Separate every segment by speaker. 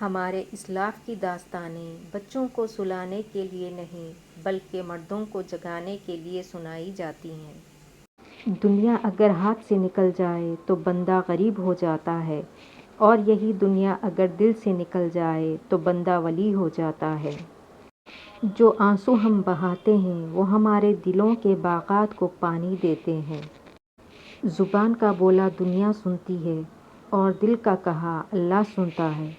Speaker 1: ہمارے اسلاف کی داستانیں بچوں کو سلانے کے لیے نہیں بلکہ مردوں کو جگانے کے لیے سنائی جاتی ہیں۔ دنیا اگر ہاتھ سے نکل جائے تو بندہ غریب ہو جاتا ہے، اور یہی دنیا اگر دل سے نکل جائے تو بندہ ولی ہو جاتا ہے۔ جو آنسو ہم بہاتے ہیں وہ ہمارے دلوں کے باغات کو پانی دیتے ہیں۔ زبان کا بولا دنیا سنتی ہے اور دل کا کہا اللہ سنتا ہے۔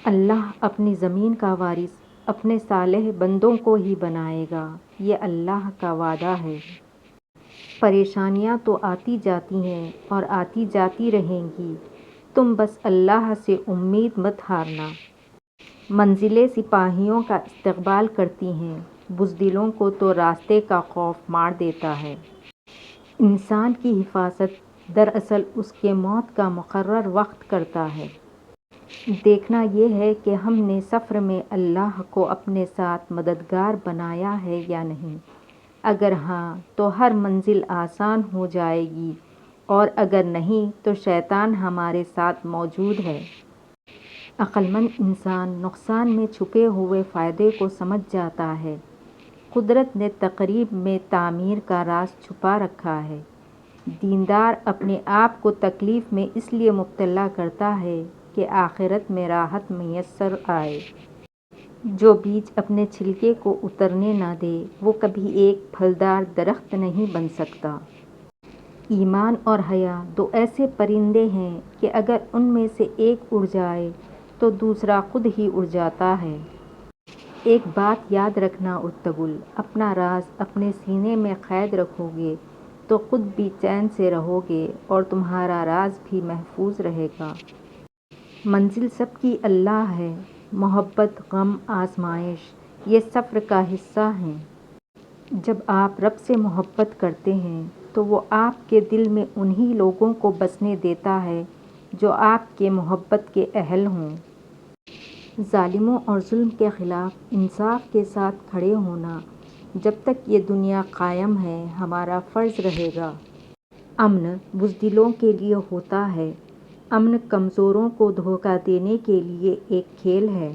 Speaker 1: اللہ اپنی زمین کا وارث اپنے صالح بندوں کو ہی بنائے گا، یہ اللہ کا وعدہ ہے۔ پریشانیاں تو آتی جاتی ہیں اور آتی جاتی رہیں گی، تم بس اللہ سے امید مت ہارنا۔ منزلیں سپاہیوں کا استقبال کرتی ہیں، بزدلوں کو تو راستے کا خوف مار دیتا ہے۔ انسان کی حفاظت دراصل اس کے موت کا مقرر وقت کرتا ہے۔ دیکھنا یہ ہے کہ ہم نے سفر میں اللہ کو اپنے ساتھ مددگار بنایا ہے یا نہیں۔ اگر ہاں تو ہر منزل آسان ہو جائے گی، اور اگر نہیں تو شیطان ہمارے ساتھ موجود ہے۔ عقل مند انسان نقصان میں چھپے ہوئے فائدے کو سمجھ جاتا ہے۔ قدرت نے تقریب میں تعمیر کا راز چھپا رکھا ہے۔ دیندار اپنے آپ کو تکلیف میں اس لیے مبتلا کرتا ہے کہ آخرت میں راحت میسر آئے۔ جو بیج اپنے چھلکے کو اترنے نہ دے وہ کبھی ایک پھلدار درخت نہیں بن سکتا۔ ایمان اور حیا دو ایسے پرندے ہیں کہ اگر ان میں سے ایک اڑ جائے تو دوسرا خود ہی اڑ جاتا ہے۔ ایک بات یاد رکھنا ارطغرل، اپنا راز اپنے سینے میں قید رکھو گے تو خود بھی چین سے رہو گے اور تمہارا راز بھی محفوظ رہے گا۔ منزل سب کی اللہ ہے، محبت، غم، آزمائش یہ سفر کا حصہ ہیں۔ جب آپ رب سے محبت کرتے ہیں تو وہ آپ کے دل میں انہی لوگوں کو بسنے دیتا ہے جو آپ کے محبت کے اہل ہوں۔ ظالموں اور ظلم کے خلاف انصاف کے ساتھ کھڑے ہونا جب تک یہ دنیا قائم ہے ہمارا فرض رہے گا۔ امن بزدلوں کے لیے ہوتا ہے، امن کمزوروں کو دھوکہ دینے کے لیے ایک کھیل ہے۔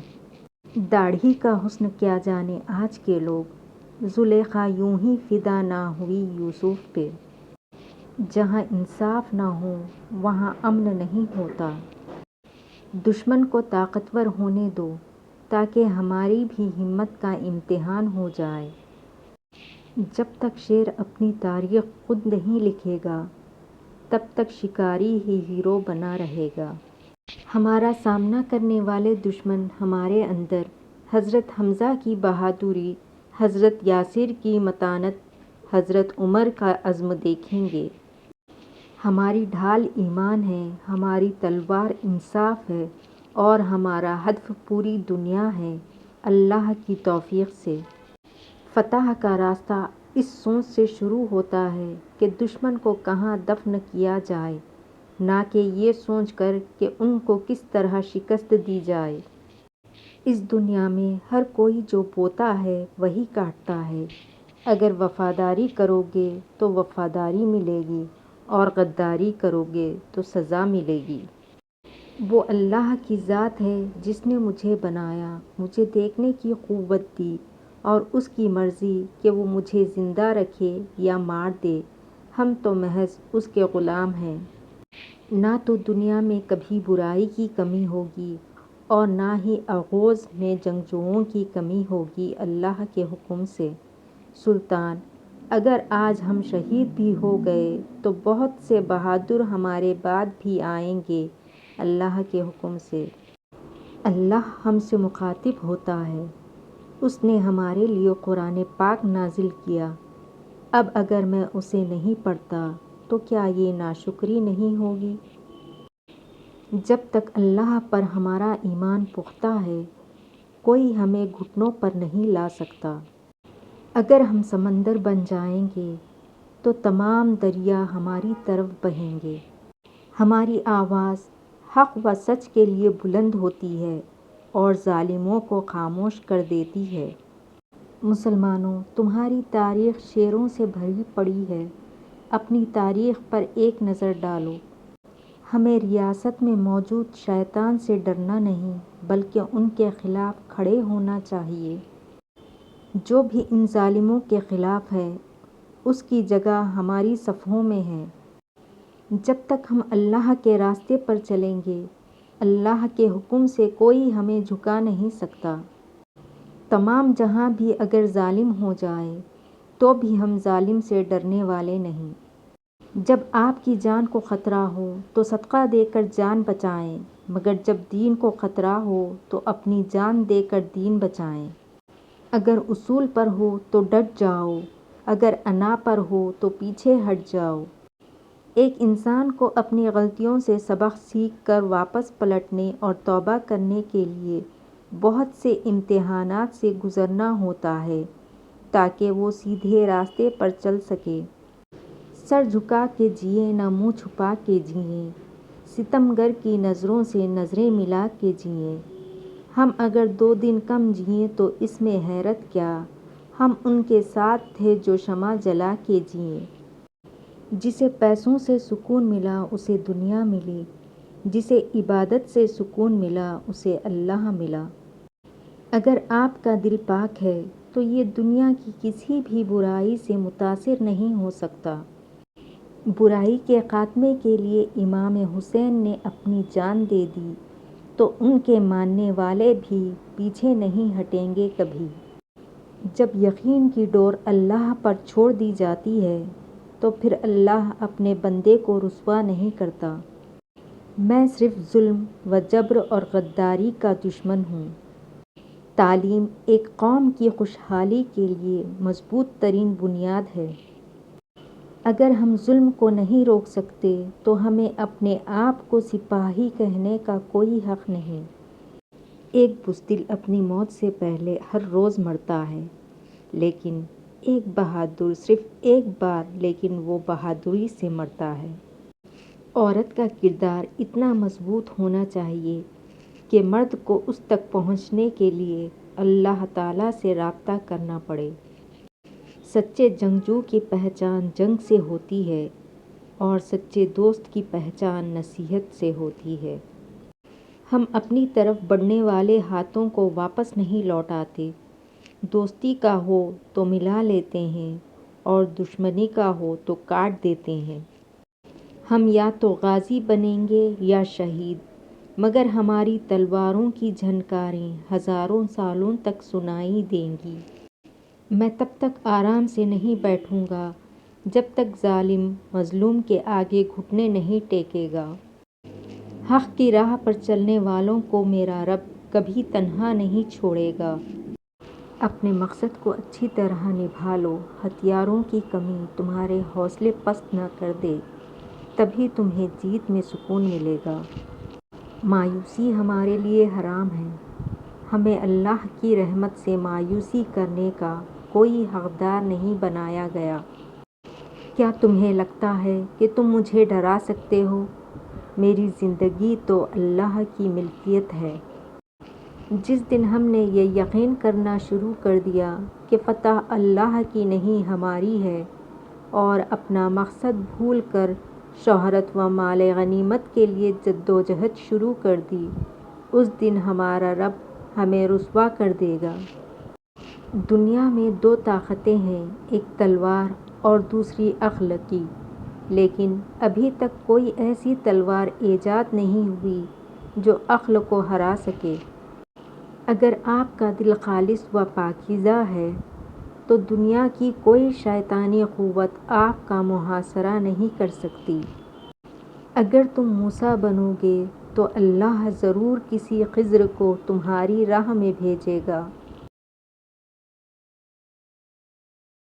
Speaker 1: داڑھی کا حسن کیا جانے آج کے لوگ، زلیخا یوں ہی فدا نہ ہوئی یوسف پہ۔ جہاں انصاف نہ ہو وہاں امن نہیں ہوتا۔ دشمن کو طاقتور ہونے دو تاکہ ہماری بھی ہمت کا امتحان ہو جائے۔ جب تک شیر اپنی تاریخ خود نہیں لکھے گا تب تک شکاری ہی ہیرو بنا رہے گا۔ ہمارا سامنا کرنے والے دشمن ہمارے اندر حضرت حمزہ کی بہادری، حضرت یاسر کی متانت، حضرت عمر کا عزم دیکھیں گے۔ ہماری ڈھال ایمان ہے، ہماری تلوار انصاف ہے اور ہمارا ہدف پوری دنیا ہے، اللہ کی توفیق سے۔ فتح کا راستہ اس سوچ سے شروع ہوتا ہے کہ دشمن کو کہاں دفن کیا جائے، نہ کہ یہ سوچ کر کہ ان کو کس طرح شکست دی جائے۔ اس دنیا میں ہر کوئی جو بوتا ہے وہی کاٹتا ہے۔ اگر وفاداری کرو گے تو وفاداری ملے گی اور غداری کرو گے تو سزا ملے گی۔ وہ اللہ کی ذات ہے جس نے مجھے بنایا، مجھے دیکھنے کی قوت دی، اور اس کی مرضی کہ وہ مجھے زندہ رکھے یا مار دے، ہم تو محض اس کے غلام ہیں۔ نہ تو دنیا میں کبھی برائی کی کمی ہوگی اور نہ ہی اغوز میں جنگجوؤں کی کمی ہوگی اللہ کے حکم سے۔ سلطان، اگر آج ہم شہید بھی ہو گئے تو بہت سے بہادر ہمارے بعد بھی آئیں گے اللہ کے حکم سے۔ اللہ ہم سے مخاطب ہوتا ہے، اس نے ہمارے لیے قرآن پاک نازل کیا، اب اگر میں اسے نہیں پڑھتا تو کیا یہ ناشکری نہیں ہوگی؟ جب تک اللہ پر ہمارا ایمان پختہ ہے کوئی ہمیں گھٹنوں پر نہیں لا سکتا۔ اگر ہم سمندر بن جائیں گے تو تمام دریا ہماری طرف بہیں گے۔ ہماری آواز حق و سچ کے لیے بلند ہوتی ہے اور ظالموں کو خاموش کر دیتی ہے۔ مسلمانوں، تمہاری تاریخ شیروں سے بھری پڑی ہے، اپنی تاریخ پر ایک نظر ڈالو۔ ہمیں ریاست میں موجود شیطان سے ڈرنا نہیں بلکہ ان کے خلاف کھڑے ہونا چاہیے۔ جو بھی ان ظالموں کے خلاف ہے اس کی جگہ ہماری صفوں میں ہے۔ جب تک ہم اللہ کے راستے پر چلیں گے اللہ کے حکم سے کوئی ہمیں جھکا نہیں سکتا۔ تمام جہاں بھی اگر ظالم ہو جائے تو بھی ہم ظالم سے ڈرنے والے نہیں۔ جب آپ کی جان کو خطرہ ہو تو صدقہ دے کر جان بچائیں، مگر جب دین کو خطرہ ہو تو اپنی جان دے کر دین بچائیں۔ اگر اصول پر ہو تو ڈٹ جاؤ، اگر انا پر ہو تو پیچھے ہٹ جاؤ۔ ایک انسان کو اپنی غلطیوں سے سبق سیکھ کر واپس پلٹنے اور توبہ کرنے کے لیے بہت سے امتحانات سے گزرنا ہوتا ہے تاکہ وہ سیدھے راستے پر چل سکے۔ سر جھکا کے جئیں نہ منہ چھپا کے جئیں، ستمگر کی نظروں سے نظریں ملا کے جئیں۔ ہم اگر 2 دن کم جئیں تو اس میں حیرت کیا، ہم ان کے ساتھ تھے جو شمع جلا کے جئیں۔ جسے پیسوں سے سکون ملا اسے دنیا ملی، جسے عبادت سے سکون ملا اسے اللہ ملا۔ اگر آپ کا دل پاک ہے تو یہ دنیا کی کسی بھی برائی سے متاثر نہیں ہو سکتا۔ برائی کے خاتمے کے لیے امام حسین نے اپنی جان دے دی تو ان کے ماننے والے بھی پیچھے نہیں ہٹیں گے کبھی۔ جب یقین کی ڈور اللہ پر چھوڑ دی جاتی ہے تو پھر اللہ اپنے بندے کو رسوا نہیں کرتا۔ میں صرف ظلم و جبر اور غداری کا دشمن ہوں۔ تعلیم ایک قوم کی خوشحالی کے لیے مضبوط ترین بنیاد ہے۔ اگر ہم ظلم کو نہیں روک سکتے تو ہمیں اپنے آپ کو سپاہی کہنے کا کوئی حق نہیں۔ ایک بزدل اپنی موت سے پہلے ہر روز مرتا ہے، لیکن ایک بہادر صرف ایک بار لیکن وہ بہادری سے مرتا ہے۔ عورت کا کردار اتنا مضبوط ہونا چاہیے کہ مرد کو اس تک پہنچنے کے لیے اللہ تعالیٰ سے رابطہ کرنا پڑے۔ سچے جنگجو کی پہچان جنگ سے ہوتی ہے اور سچے دوست کی پہچان نصیحت سے ہوتی ہے۔ ہم اپنی طرف بڑھنے والے ہاتھوں کو واپس نہیں لوٹاتے۔ دوستی کا ہو تو ملا لیتے ہیں اور دشمنی کا ہو تو کاٹ دیتے ہیں۔ ہم یا تو غازی بنیں گے یا شہید، مگر ہماری تلواروں کی جھنکاریں ہزاروں سالوں تک سنائی دیں گی۔ میں تب تک آرام سے نہیں بیٹھوں گا جب تک ظالم مظلوم کے آگے گھٹنے نہیں ٹیکے گا۔ حق کی راہ پر چلنے والوں کو میرا رب کبھی تنہا نہیں چھوڑے گا۔ اپنے مقصد کو اچھی طرح نبھا لو، ہتھیاروں کی کمی تمہارے حوصلے پست نہ کر دے، تبھی تمہیں جیت میں سکون ملے گا۔ مایوسی ہمارے لیے حرام ہے۔ ہمیں اللہ کی رحمت سے مایوسی کرنے کا کوئی حقدار نہیں بنایا گیا۔ کیا تمہیں لگتا ہے کہ تم مجھے ڈرا سکتے ہو؟ میری زندگی تو اللہ کی ملکیت ہے۔ جس دن ہم نے یہ یقین کرنا شروع کر دیا کہ فتح اللہ کی نہیں ہماری ہے اور اپنا مقصد بھول کر شہرت و مال غنیمت کے لیے جدوجہد شروع کر دی، اس دن ہمارا رب ہمیں رسوا کر دے گا۔ دنیا میں 2 طاقتیں ہیں، ایک تلوار اور دوسری عقل کی، لیکن ابھی تک کوئی ایسی تلوار ایجاد نہیں ہوئی جو عقل کو ہرا سکے۔ اگر آپ کا دل خالص و پاکیزہ ہے تو دنیا کی کوئی شیطانی قوت آپ کا محاصرہ نہیں کر سکتی۔ اگر تم موسیٰ بنو گے تو اللہ ضرور کسی خضر کو تمہاری راہ میں بھیجے گا۔